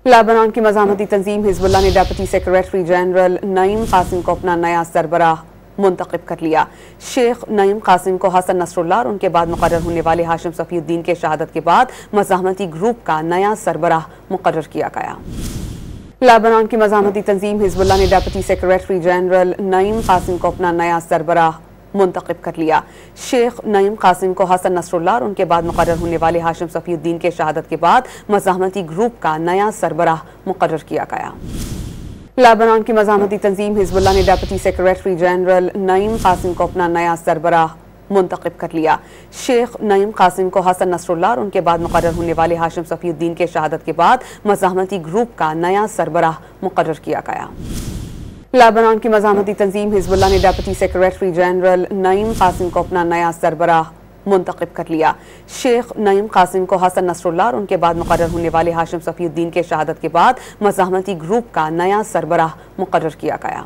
Lebanon की मज़ाहमती तंजीम हिज़्बुल्लाह ने deputy secretary general Naim Qassem को अपना नया सरबराह मुंतखब कर लिया। शेख नईम कासिम को हसन नसरुल्लाह और उनके बाद मुकर्रर होने वाले हाशिम सफीउद्दीन के शहादत के बाद मज़ाहमती ग्रुप का नया सरबराह मुकर्रर किया गया। लेबनान की मज़ाहमती तंजीम हिज़्बुल्लाह ने deputy secretary general Naim Qassem को अपना नया सरबराह मुंतखब कर लिया। शेख नईम कासिम को हसन नसरुल्लाह और उनके बाद मुकर्रर होने वाले हाशिम सफीउद्दीन के शहादत के बाद मज़ाहमती ग्रुप का नया सरबराह मुकर्रर किया गया। लेबनान की मज़ाहमती तंजीम हिज़्बुल्लाह ने deputy secretary general Naim Qassem को अपना नया सरबराह मुंतखब कर लिया। शेख नईम कासिम को हसन नसरुल्लाह और उनके बाद मुकर्रर होने वाले हाशिम सफीउद्दीन के शहादत के बाद मज़ाहमती ग्रुप का नया सरबराह मुकर्रर किया गया। लेबनान की मज़ाहमती तंजीम हिज़्बुल्लाह ने deputy secretary general Naim Qassem को अपना नया सरबराह मुंतखब कर लिया। शेख नईम कासिम को हसन नसरुल्लाह और उनके बाद मुकर्रर होने वाले हाशिम सफीउद्दीन के शहादत के बाद मज़ाहमती ग्रुप का नया सरबराह मुकर्रर किया गया।